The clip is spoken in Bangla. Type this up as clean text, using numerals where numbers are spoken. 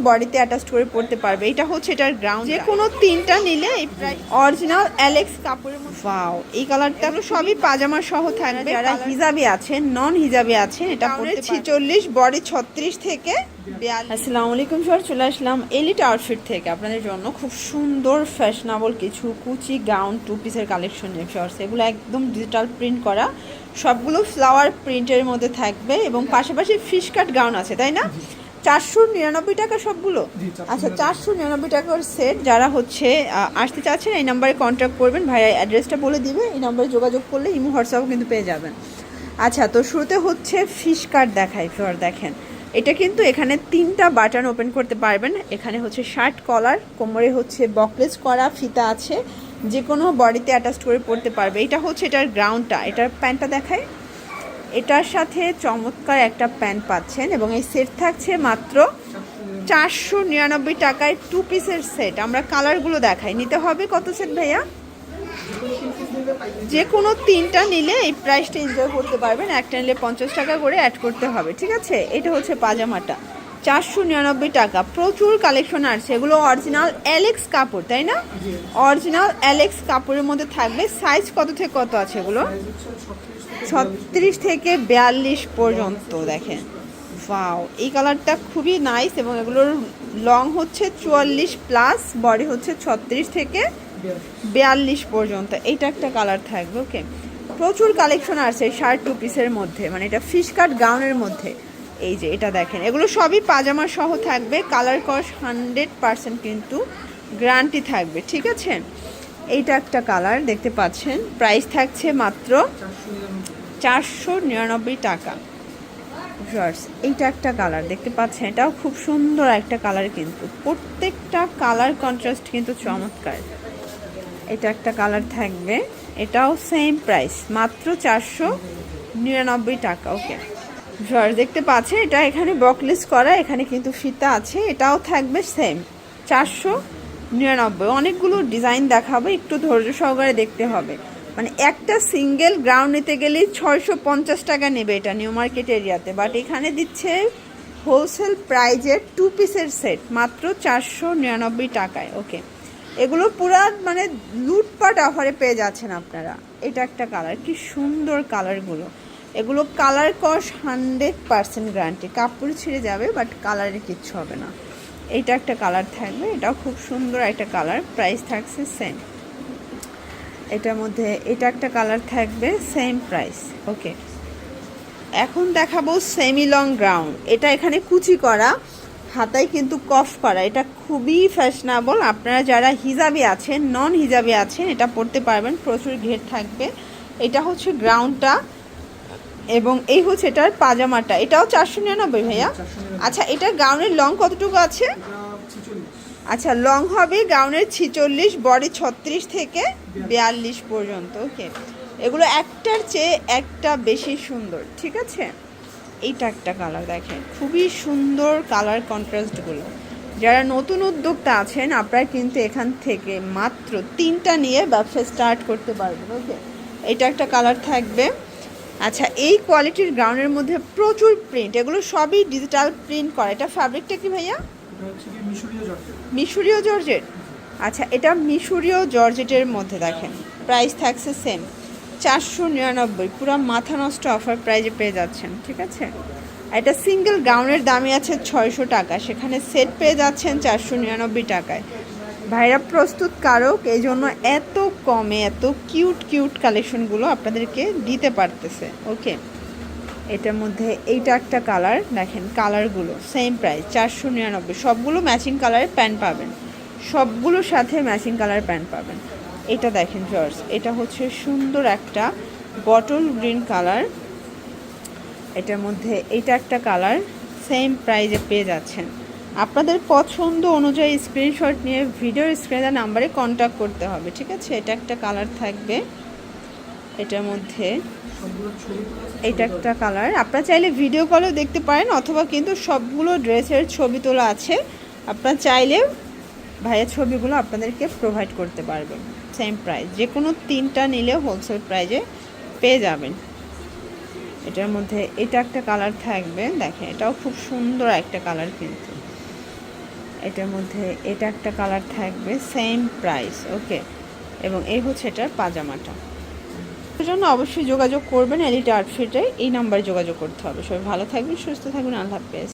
বডিতে অ্যাটাচ করে পড়তে পারবে। এটা হচ্ছে এটার গ্রাউন্ড, যে কোনো তিনটা নিলে অরিজিনাল অ্যালেক্স কাপড়ের মধ্যে। ওয়াও, এই কালারটা সবই পাজামা সহ থাকবে। যারা হিজাবি আছেন, নন হিজাবি আছেন, এটা পড়তে 46, বডি 36 থেকে 42। আসসালামু আলাইকুম স্যার, চলে আসলাম এলিট আউটফিট থেকে আপনাদের জন্য খুব সুন্দর ফ্যাশনেবল কিছু কুচি গাউন টু পিসের কালেকশন নিয়ে শর্টস। এগুলো একদম ডিজিটাল প্রিন্ট করা, সবগুলো ফ্লাওয়ার প্রিন্টের মধ্যে থাকবে এবং পাশাপাশি ফিশ কাট গাউন আছে, তাই না? 499 টাকা সবগুলো। আচ্ছা, 499 টাকার সেট। যারা হচ্ছে আসতে চাচ্ছেন এই নাম্বারে কন্ট্যাক্ট করবেন, ভাইয়া অ্যাড্রেসটা বলে দিবে, এই নাম্বারে যোগাযোগ করলে ইমো হোয়াটসঅ্যাপও কিন্তু পেয়ে যাবেন। আচ্ছা, তো শুরুতে হচ্ছে ফিশ কাট দেখাই ফিওর। দেখেন, এটা কিন্তু এখানে 3টা বাটন ওপেন করতে পারবেন। এখানে হচ্ছে শার্ট কলার, কোমরে হচ্ছে বকলেস করা ফিতা আছে, যে কোনো বডিতে অ্যাটাচ করে পড়তে পারবে। এটা হচ্ছে এটার গ্রাউন্ডটা। এটার প্যান্টটা দেখায়, এটার সাথে চমৎকার একটা প্যান্ট পাচ্ছেন এবং এই সেট থাকছে মাত্র 499 টাকায়, টু পিসের সেট। আমরা কালারগুলো দেখাই। নিতে হবে কত সেট ভাইয়া? যে কোনো তিনটা নিলে এই প্রাইসটা এনজয় করতে পারবেন। একটা নিলে 50 টাকা করে অ্যাড করতে হবে, ঠিক আছে? এটা হচ্ছে পাজামাটা, 499 টাকা। প্রচুর কালেকশন আসছে, এগুলো অরিজিনাল অ্যালেক্স কাপড়, তাই না? অরিজিনাল অ্যালেক্স কাপড়ের মধ্যে থাকবে। সাইজ কত থেকে কত আছে এগুলো? 36 থেকে 42 পর্যন্ত। দেখেন, ওয়াও, এই কালারটা খুবই নাইস এবং এগুলোর লং হচ্ছে 44+, বডি হচ্ছে 36 থেকে 42 পর্যন্ত। এইটা একটা কালার থাকবে। ওকে, প্রচুর কালেকশন আছে শার্ট টু পিসের মধ্যে, মানে এটা ফিশ কাট গাউনের মধ্যে। এই যে এটা দেখেন, এগুলো সবই পাজামা সহ থাকবে। কালার কস 100% কিন্তু গ্যারান্টি থাকবে, ঠিক আছে? এইটা একটা কালার দেখতে পাচ্ছেন, প্রাইস থাকছে মাত্র 499 টাকা। এইটা একটা কালার দেখতে পাচ্ছেন, এটাও খুব সুন্দর একটা কালার, কিন্তু প্রত্যেকটা কালার কন্ট্রাস্ট কিন্তু চমৎকার। এটা একটা কালার থাকবে, এটাও সেম প্রাইস, মাত্র 499 টাকা। ওকে দেখতে পাচ্ছেন, এটা এখানে বকলেস করা, এখানে কিন্তু ফিতা আছে। এটাও থাকবে সেম 499। অনেকগুলো ডিজাইন দেখাবো, একটু ধৈর্য সহকারে দেখতে হবে। মানে একটা সিঙ্গেল গ্রাউন্ড নিতে গেলে 650 টাকা নেবে এটা নিউ মার্কেট এরিয়াতে, বাট এখানে দিচ্ছে হোলসেল প্রাইজের টু পিসের সেট মাত্র 499 টাকায়। ওকে, এগুলো পুরা মানে লুটপাট অফারে পেয়ে যাচ্ছেন আপনারা। এটা একটা কালার, কি সুন্দর কালারগুলো। এগুলো কালার কস 100% গ্যারান্টি, কাপড় ছিঁড়ে যাবে বাট কালারে কিচ্ছু হবে না। এইটা একটা কালার থাকবে, এটাও খুব সুন্দর একটা কালার, প্রাইস থাকছে সেম। এটার মধ্যে এটা একটা কালার থাকবে, সেম প্রাইস। ওকে, এখন দেখাবো সেমি লং গ্রাউন। এটা এখানে কুচি করা, হাতায় কিন্তু কফ করা, এটা খুবই ফ্যাশনেবল। আপনারা যারা হিজাবি আছেন, নন হিজাবি আছেন, এটা পরতে পারবেন, প্রচুর ঘের থাকবে। এটা হচ্ছে গ্রাউন্ডটা এবং এই হচ্ছে এটার পাজামাটা। এটাও 499 ভাইয়া। আচ্ছা, এটার গাউনের লং কতটুকু আছে? আচ্ছা, লং হবে গাউনের 46, বডি 36 থেকে 42 পর্যন্ত। ওকে, এগুলো একটার চেয়ে একটা বেশি সুন্দর, ঠিক আছে? এইটা একটা কালার দেখেন, খুবই সুন্দর কালার কন্ট্রাস্টগুলো। যারা নতুন উদ্যোক্তা আছেন, আপনারা কিন্তু এখান থেকে মাত্র 3টা নিয়ে ব্যবসা স্টার্ট করতে পারবেন। ওকে, এইটা একটা কালার থাকবে। আচ্ছা, এই কোয়ালিটির গাউনের মধ্যে প্রচুর প্রিন্ট, এগুলো সবই ডিজিটাল প্রিন্ট করা। এটা ফ্যাব্রিকটা কি ভাইয়া? মিশরীয় জর্জেট। আচ্ছা, এটা মিশরীয় জর্জেটের মধ্যে দেখেন, প্রাইস থাকছে সেম 499, পুরো মাথা নষ্ট অফার প্রাইজে পেয়ে যাচ্ছেন, ঠিক আছে? এটা সিঙ্গেল গাউনের দামই আছে 600 টাকা, সেখানে সেট পেয়ে যাচ্ছেন 499 টাকায়। ভাইরা প্রস্তুতকারক, এই জন্য এত কমে এত কিউট কিউট কালেকশনগুলো আপনাদেরকে দিতে পারতেছে। ওকে, এটার মধ্যে এইটা একটা কালার দেখেন, কালারগুলো সেম প্রাইস 499। সবগুলো ম্যাচিং কালারের প্যান্ট পাবেন, সবগুলোর সাথে ম্যাচিং কালার প্যান্ট পাবেন। এটা দেখেন জর্জ, এটা হচ্ছে সুন্দর একটা বটল গ্রিন কালার। এটার মধ্যে এইটা একটা কালার, সেম প্রাইজে পেয়ে যাচ্ছেন। আপনাদের পছন্দ অনুযায়ী স্ক্রিনশট নিয়ে ভিডিওর স্ক্রিনে নাম্বারে কন্ট্যাক্ট করতে হবে, ঠিক আছে? এটা একটা কালার থাকবে, এটার মধ্যে এটা একটা কালার। আপনারা চাইলে ভিডিও কলেও দেখতে পারেন, অথবা কিন্তু সবগুলো ড্রেসের ছবি তোলা আছে, আপনারা চাইলে ভাইয়ের ছবিগুলো আপনাদেরকে প্রোভাইড করতে পারবেন। সেম প্রাইস, যে কোনো 3টা নিলেও হোলসেল প্রাইজে পেয়ে যাবেন। এটার মধ্যে এটা একটা কালার থাকবে, দেখেন এটাও খুব সুন্দর একটা কালার, কিন্তু এটার মধ্যে এটা একটা কালার থাকবে, সেম প্রাইস। ওকে, এবং এই হচ্ছে এটার পাজামাটা। এর জন্য অবশ্যই যোগাযোগ করবেন এলিট আউটফিটে, এই নাম্বারে যোগাযোগ করতে হবে। সবাই ভালো থাকবেন, সুস্থ থাকবেন, আল্লাহ হাফেজ।